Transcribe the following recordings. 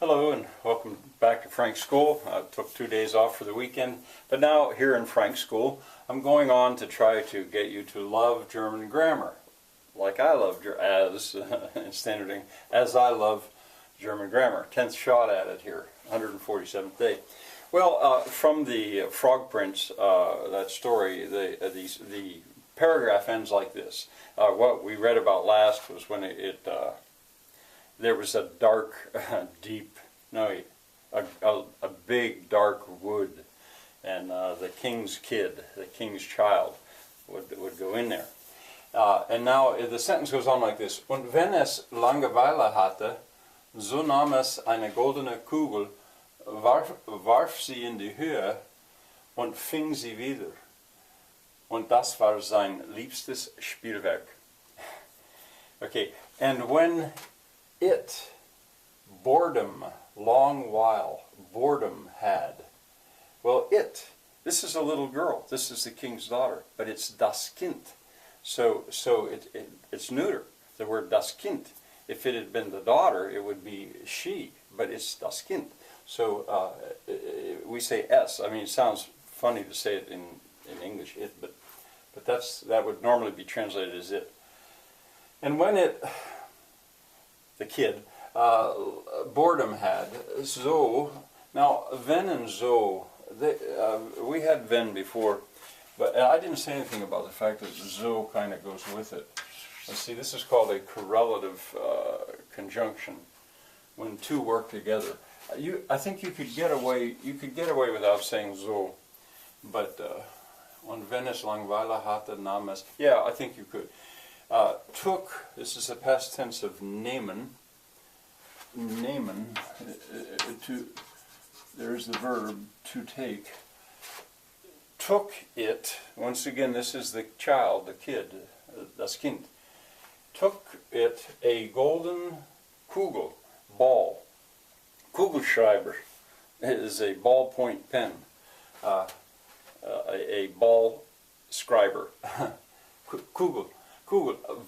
Hello and welcome back to Frank's School. I took 2 days off for the weekend, but now here in Frank's School I'm going on to try to get you to love German grammar, like I love as I love German grammar. 10th shot at it here, 147th day. Well, from the Frog Prince, that story, the paragraph ends like this. What we read about last was when there was a dark, a big dark wood, and the king's kid, the king's child, would go in there. And now the sentence goes on like this: Und wenn es Langeweile hatte, so nahm es eine goldene Kugel, warf sie in die Höhe und fing sie wieder. Und das war sein liebstes Spielwerk. Okay, and when it, boredom, long while, boredom had. Well, this is a little girl. This is the king's daughter, but it's das Kind. So it's neuter, the word das Kind. If it had been the daughter, it would be she, but it's das Kind. So we say s. I mean, it sounds funny to say it in English, it, but that would normally be translated as it. And when the kid, boredom had, so, now wenn and so, we had wenn before, but I didn't say anything about the fact that so kind of goes with it. Let's see, this is called a correlative conjunction, when two work together. I think you could get away without saying so, but when wenn es Langeweile hatte, nahm es, yeah, I think you could. Took, this is the past tense of nehmen, there's the verb to take. Took it, once again this is the child, the kid, das Kind. Took it a golden Kugel, ball. Kugelschreiber is a ballpoint pen, a ball scriber. Kugel.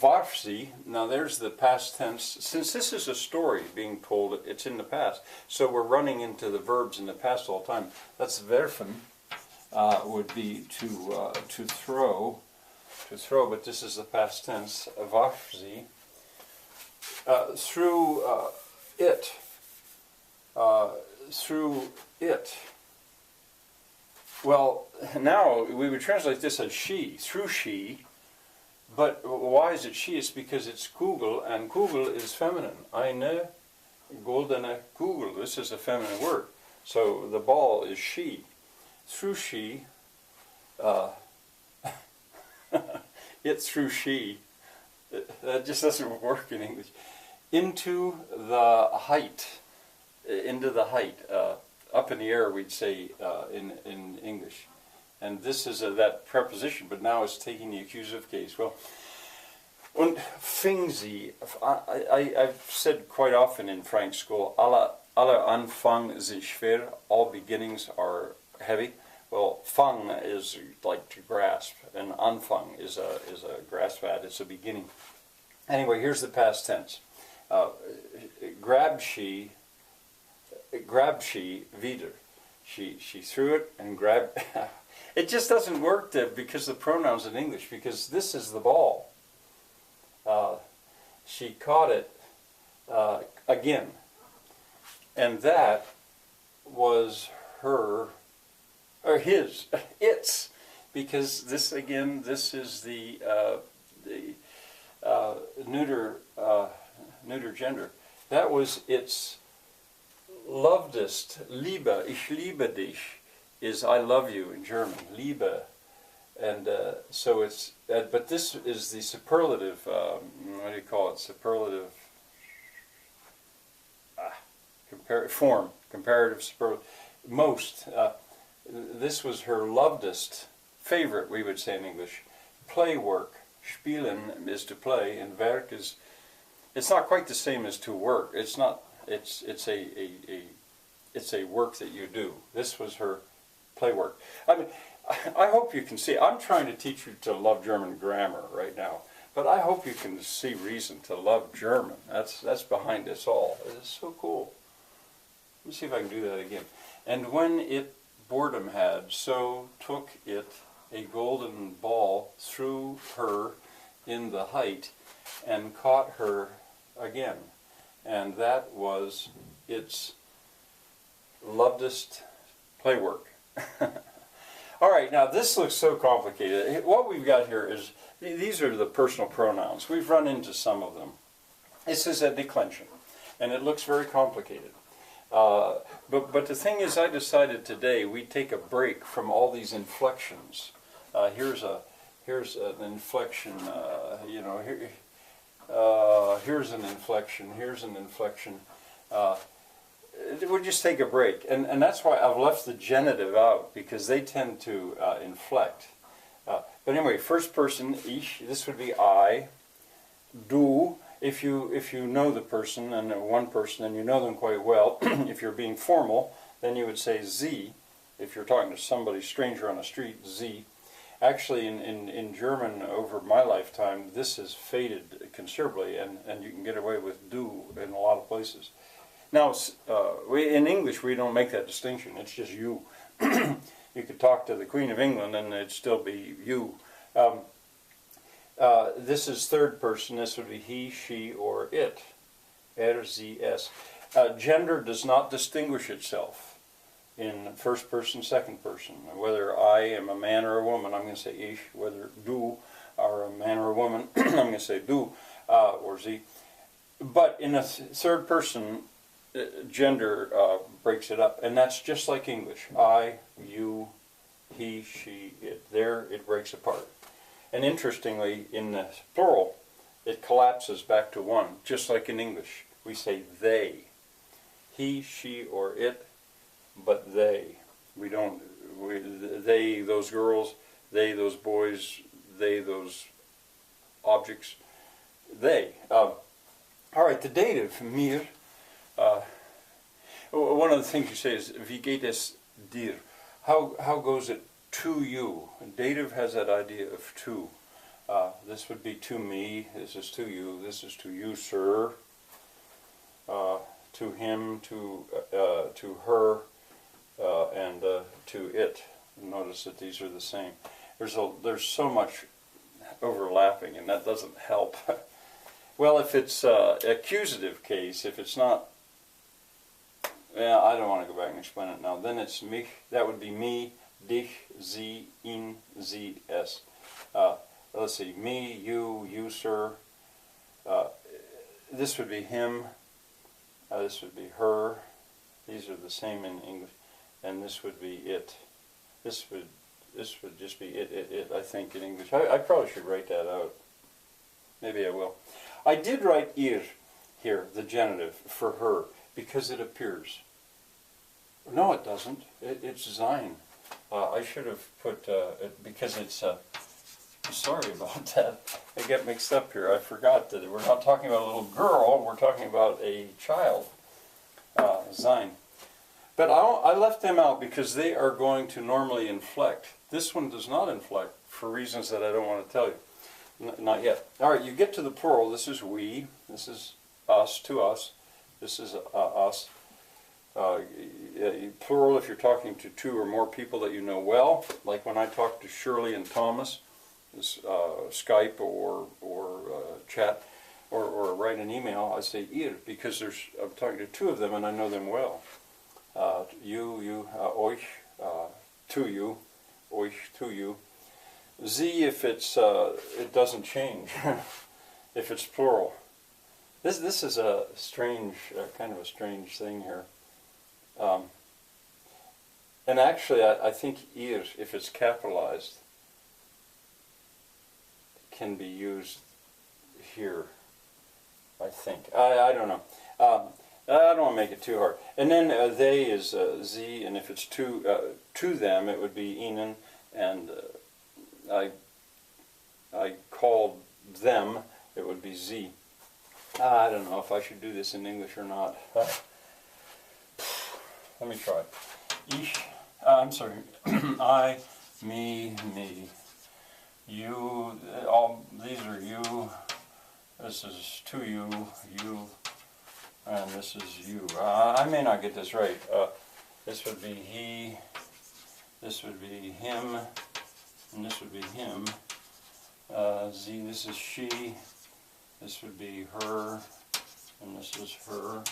Warf sie, now there's the past tense. Since this is a story being told, it's in the past. So we're running into the verbs in the past all the time. That's werfen, would be to throw, but this is the past tense. Warf sie, through it. Well, now we would translate this as she, through she. But why is it she? It's because it's Kugel, and Kugel is feminine. Eine goldene Kugel. This is a feminine word. So the ball is she. Through she, it through she. That just doesn't work in English. Into the height. Up in the air, we'd say in English. And this is that preposition, but now it's taking the accusative case. Well, und fing sie, I've said quite often in Frank's School, aller Anfang sind schwer, all beginnings are heavy. Well, fang is like to grasp, and Anfang is a grasp at, it's a beginning. Anyway, here's the past tense. Grabbed she wieder. She threw it and grabbed. It just doesn't work because the pronouns in English, because this is the ball. She caught it again. And that was his, its, because this is the neuter gender. That was its lovedest, Liebe, ich liebe dich, is I love you in German, Liebe, and so it's. But this is the superlative. What do you call it? Superlative. Comparative superlative. Most. This was her lovedest, favorite. We would say in English. Play work. Spielen is to play, and Werk is. It's not quite the same as to work. It's not. It's a work that you do. This was her play work. I mean, I hope you can see. I'm trying to teach you to love German grammar right now, but I hope you can see reason to love German. That's behind us all. It's so cool. Let's see if I can do that again. And when it boredom had, so took it a golden ball through her in the height and caught her again. And that was its lovedest playwork. All right, now this looks so complicated. What we've got here is, these are the personal pronouns. We've run into some of them. This is a declension, and it looks very complicated. But the thing is, I decided today we'd take a break from all these inflections. Here's an inflection. Here's an inflection. Here's an inflection. We'll just take a break, and that's why I've left the genitive out, because they tend to inflect. But anyway, first person, ich. This would be I. Du. If you know the person, and one person, and you know them quite well, if you're being formal, then you would say Sie. If you're talking to somebody, stranger on the street, Sie. Actually, in German, over my lifetime, this has faded considerably, and you can get away with du in a lot of places. Now, in English, we don't make that distinction. It's just you. You could talk to the Queen of England, and it'd still be you. This is third person. This would be he, she, or it. Sie, es. Gender does not distinguish itself in first person, second person. Whether I am a man or a woman, I'm going to say ich. Whether du are a man or a woman, I'm going to say du or sie. But in a third person, gender breaks it up, and that's just like English. I, you, he, she, it. There it breaks apart. And interestingly, in the plural, it collapses back to one, just like in English. We say they. He, she, or it, but they. We don't, they, those girls, they, those boys, they, those objects, they. All right, the dative, mir. One of the things you say is, wie geht es dir? How goes it to you? Dative has that idea of to. This would be to me, this is to you, this is to you, sir, to him, to her, and to it. Notice that these are the same. There's so much overlapping, and that doesn't help. Well, if it's accusative case, if it's not, I don't want to go back and explain it now. Then it's mich, that would be me, dich, sie, ihn, sie, es. Let's see, me, you, sir. This would be him. This would be her. These are the same in English. And this would be it. This would just be it, I think, in English. I probably should write that out. Maybe I will. I did write ihr here, the genitive, for her, because it appears. No, it doesn't. It's sein. I should have put, because it's, sorry about that. I get mixed up here. I forgot that we're not talking about a little girl, we're talking about a child, sein. But I left them out because they are going to normally inflect. This one does not inflect for reasons that I don't want to tell you. Not yet. All right, you get to the plural. This is we. This is us, to us. This is us. Plural if you're talking to two or more people that you know well. Like when I talk to Shirley and Thomas, this, Skype or chat or write an email, I say ihr because I'm talking to two of them and I know them well. You, euch, to you, euch, to you. Sie if it's it doesn't change if it's plural. This is a strange kind of a strange thing here. And actually, I think ihr, if it's capitalized, can be used here. I think. I don't know. I don't want to make it too hard. And then they is sie, and if it's to them, it would be ihnen, and I called them, it would be sie. I don't know if I should do this in English or not. Let me try. Ich, I'm sorry. I, me, you. All these are you. This is to you, you. and this is you. I may not get this right. This would be he, this would be him, and this would be him. Z, this is she, this would be her, and this is her.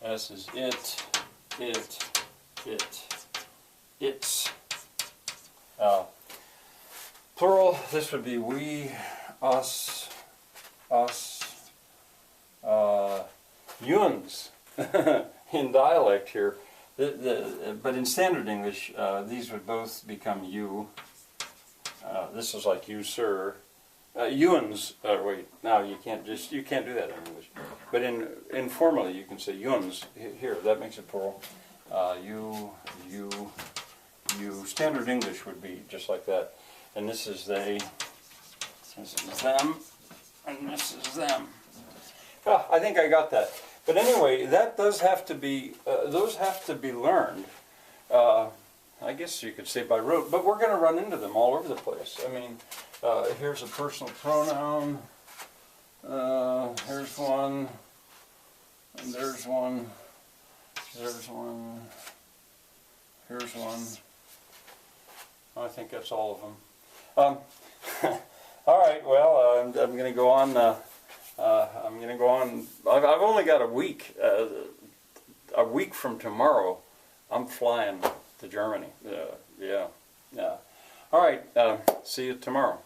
S is it, its. Plural, this would be we, us, yuns in dialect here. But in standard English, these would both become you. This is like you, sir. Yuns. Wait, no, you can't do that in English. But informally, you can say yuns. Here, that makes it plural. You. Standard English would be just like that. And this is they. This is them, and this is them. I think I got that. But anyway, that does have to be. Those have to be learned. I guess you could say by rote, but we're going to run into them all over the place. I mean, here's a personal pronoun. Here's one. And there's one. There's one. Here's one. I think that's all of them. All right. Well, I'm going to go on. I'm going to go on. I've only got a week. A week from tomorrow, I'm flying to Germany. Yeah. All right. See you tomorrow.